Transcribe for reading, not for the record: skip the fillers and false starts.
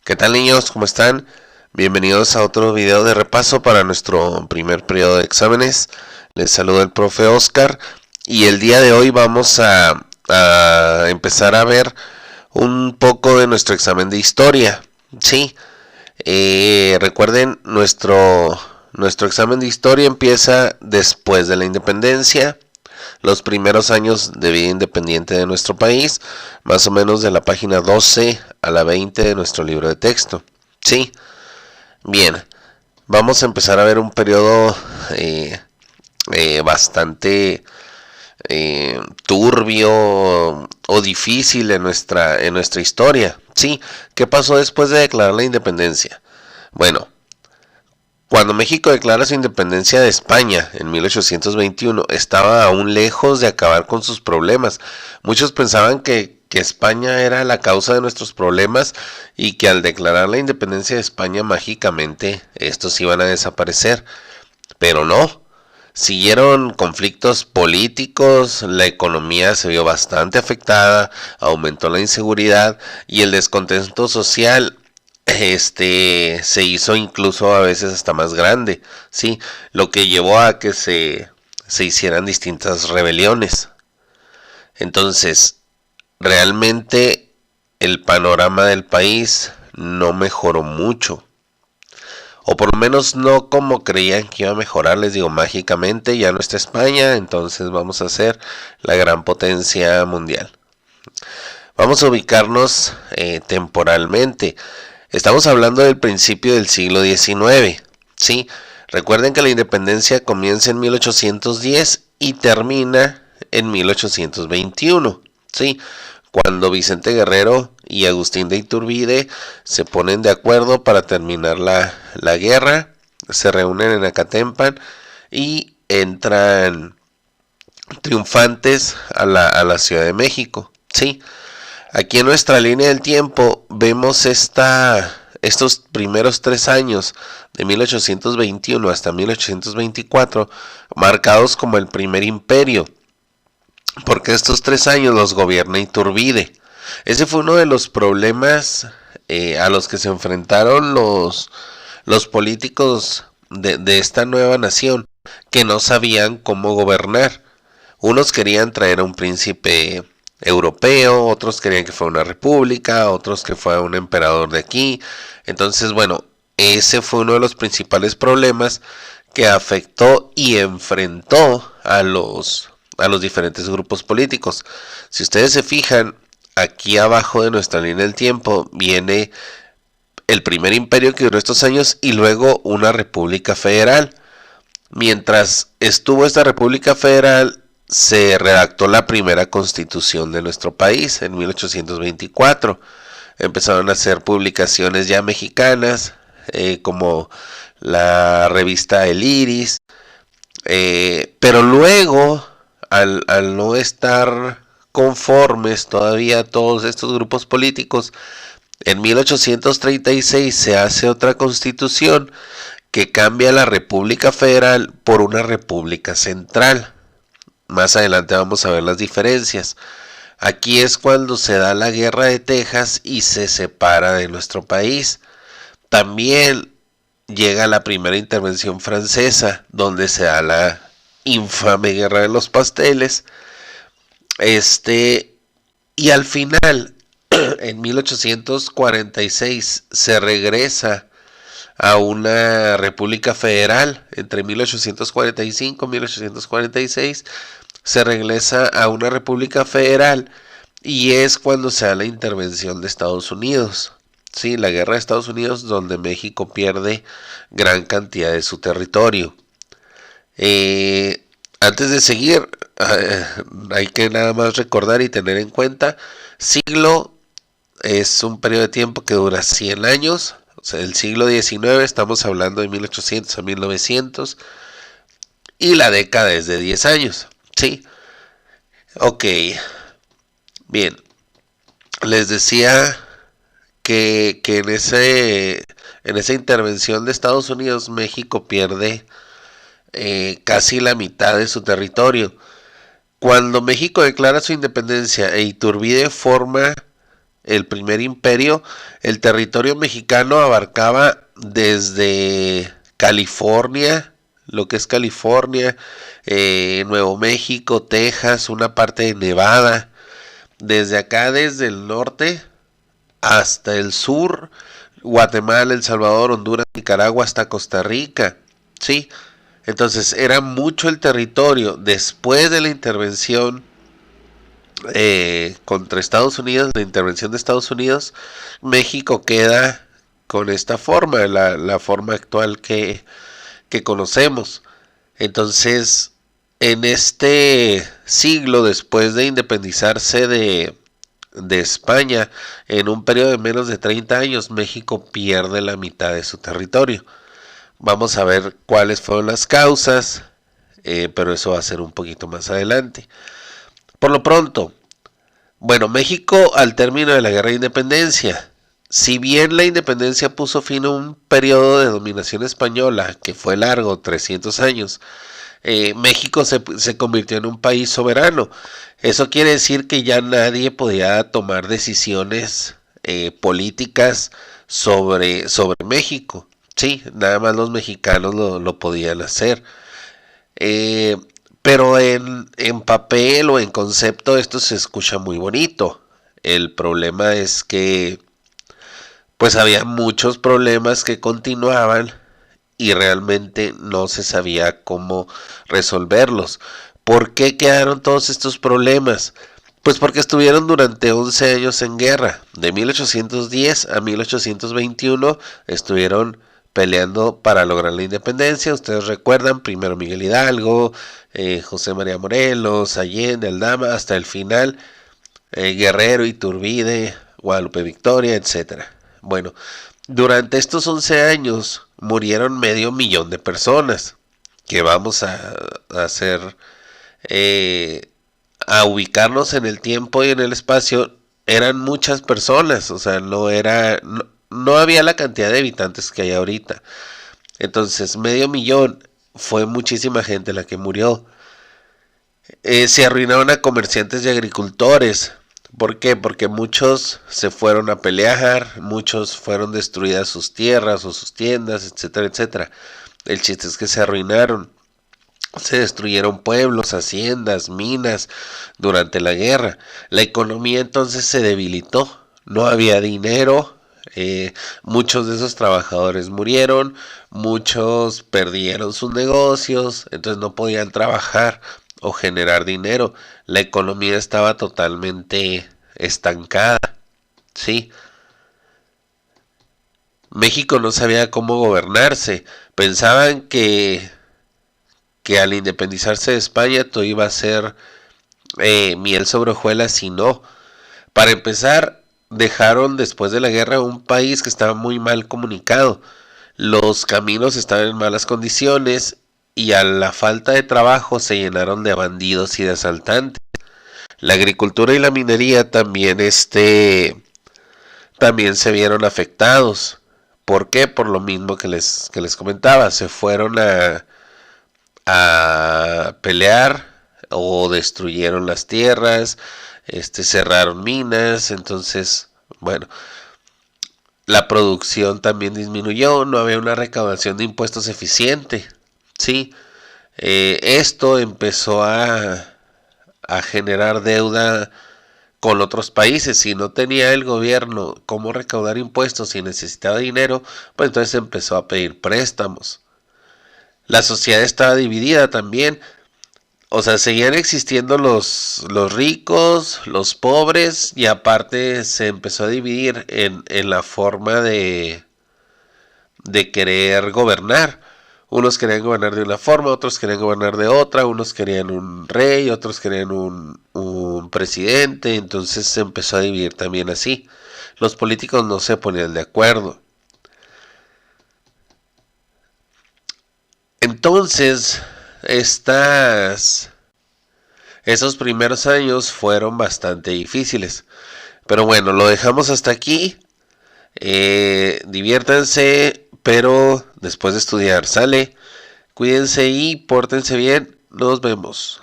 ¿Qué tal, niños? ¿Cómo están? Bienvenidos a otro video de repaso para nuestro primer periodo de exámenes. Les saluda el profe Oscar y el día de hoy vamos a empezar a ver un poco de nuestro examen de historia. Sí, recuerden, nuestro examen de historia empieza después de la independencia, los primeros años de vida independiente de nuestro país, más o menos de la página 12 a la 20 de nuestro libro de texto. Sí, bien, vamos a empezar a ver un periodo bastante turbio o difícil en nuestra historia. Sí, ¿qué pasó después de declarar la independencia? Bueno, cuando México declara su independencia de España en 1821, estaba aún lejos de acabar con sus problemas. Muchos pensaban que España era la causa de nuestros problemas y que al declarar la independencia de España mágicamente estos iban a desaparecer. Pero no, siguieron conflictos políticos, la economía se vio bastante afectada, aumentó la inseguridad y el descontento social se hizo incluso a veces hasta más grande, sí, lo que llevó a que se hicieran distintas rebeliones. Entonces, realmente el panorama del país no mejoró mucho, o por lo menos no como creían que iba a mejorar. Les digo, mágicamente ya no está España, entonces vamos a ser la gran potencia mundial. Vamos a ubicarnos temporalmente. Estamos hablando del principio del siglo XIX, ¿sí? Recuerden que la independencia comienza en 1810 y termina en 1821, ¿sí? Cuando Vicente Guerrero y Agustín de Iturbide se ponen de acuerdo para terminar la guerra, se reúnen en Acatempan y entran triunfantes a la Ciudad de México, ¿sí? Aquí en nuestra línea del tiempo vemos estos primeros 3 años, de 1821 hasta 1824, marcados como el primer imperio, porque estos 3 años los gobierna Iturbide. Ese fue uno de los problemas a los que se enfrentaron los políticos de esta nueva nación, que no sabían cómo gobernar. Unos querían traer a un príncipe europeo, otros querían que fuera una república, otros que fuera un emperador de aquí. Entonces, bueno, ese fue uno de los principales problemas que afectó y enfrentó a los diferentes grupos políticos. Si ustedes se fijan, aquí abajo de nuestra línea del tiempo viene el primer imperio que duró estos años y luego una república federal. Mientras estuvo esta república federal, se redactó la primera constitución de nuestro país en 1824. Empezaron a hacer publicaciones ya mexicanas, como la revista El Iris, pero luego, al no estar conformes todavía todos estos grupos políticos, en 1836 se hace otra constitución que cambia la República Federal por una República Central. Más adelante vamos a ver las diferencias. Aquí es cuando se da la guerra de Texas y se separa de nuestro país. También llega la primera intervención francesa, donde se da la infame guerra de los pasteles. Y al final, en 1846, se regresa a una república federal. Entre 1845 y 1846 se regresa a una república federal y es cuando se da la intervención de Estados Unidos. Sí, la guerra de Estados Unidos, donde México pierde gran cantidad de su territorio. Antes de seguir, hay que nada más recordar y tener en cuenta, siglo es un periodo de tiempo que dura 100 años. O sea, el siglo XIX, estamos hablando de 1800 a 1900, y la década es de 10 años, ¿sí? Ok, bien, les decía que en esa intervención de Estados Unidos, México pierde casi la mitad de su territorio. Cuando México declara su independencia e Iturbide forma el primer imperio, el territorio mexicano abarcaba desde California, lo que es California, Nuevo México, Texas, una parte de Nevada, desde acá, desde el norte hasta el sur, Guatemala, El Salvador, Honduras, Nicaragua, hasta Costa Rica, ¿sí? Entonces era mucho el territorio. Después de la intervención contra Estados Unidos, la intervención de Estados Unidos, México queda con esta forma, la forma actual que conocemos. Entonces, en este siglo, después de independizarse de España, en un periodo de menos de 30 años, México pierde la mitad de su territorio. Vamos a ver cuáles fueron las causas, pero eso va a ser un poquito más adelante. Por lo pronto, bueno, México al término de la Guerra de Independencia, si bien la independencia puso fin a un periodo de dominación española que fue largo, 300 años, México se convirtió en un país soberano. Eso quiere decir que ya nadie podía tomar decisiones políticas sobre México. Sí, nada más los mexicanos lo podían hacer. Pero en papel o en concepto esto se escucha muy bonito. El problema es que pues había muchos problemas que continuaban y realmente no se sabía cómo resolverlos. ¿Por qué quedaron todos estos problemas? Pues porque estuvieron durante 11 años en guerra. De 1810 a 1821 estuvieron peleando para lograr la independencia. Ustedes recuerdan, primero Miguel Hidalgo, José María Morelos, Allende, Aldama, hasta el final, Guerrero, Iturbide, Guadalupe Victoria, etc. Bueno, durante estos 11 años murieron 500,000 de personas, que vamos a hacer, a ubicarnos en el tiempo y en el espacio. Eran muchas personas, o sea, no había la cantidad de habitantes que hay ahorita. Entonces, 500,000 fue muchísima gente la que murió. Se arruinaron a comerciantes y agricultores. ¿Por qué? Porque muchos se fueron a pelear, muchos fueron destruidas sus tierras o sus tiendas, etcétera, etcétera. El chiste es que se arruinaron. Se destruyeron pueblos, haciendas, minas durante la guerra. La economía entonces se debilitó. No había dinero. Muchos de esos trabajadores murieron. Muchos perdieron sus negocios. Entonces no podían trabajar o generar dinero. La economía estaba totalmente estancada. Sí. México no sabía cómo gobernarse. Pensaban que al independizarse de España todo iba a ser miel sobre hojuelas, y no. Para empezar, dejaron después de la guerra un país que estaba muy mal comunicado. Los caminos estaban en malas condiciones y a la falta de trabajo se llenaron de bandidos y de asaltantes. La agricultura y la minería también se vieron afectados. ¿Por qué? Por lo mismo que les comentaba. Se fueron a pelear o destruyeron las tierras, cerraron minas. Entonces, bueno, la producción también disminuyó, no había una recaudación de impuestos eficiente, ¿sí? Esto empezó a generar deuda con otros países. Si no tenía el gobierno cómo recaudar impuestos y necesitaba dinero, pues entonces empezó a pedir préstamos. La sociedad estaba dividida también. O sea, seguían existiendo los ricos, los pobres, y aparte se empezó a dividir en la forma de querer gobernar. Unos querían gobernar de una forma, otros querían gobernar de otra, unos querían un rey, otros querían un presidente. Entonces se empezó a dividir también así. Los políticos no se ponían de acuerdo. Entonces, esos primeros años fueron bastante difíciles. Pero bueno, lo dejamos hasta aquí. Diviértanse, pero después de estudiar, ¿sale? Cuídense y pórtense bien. Nos vemos.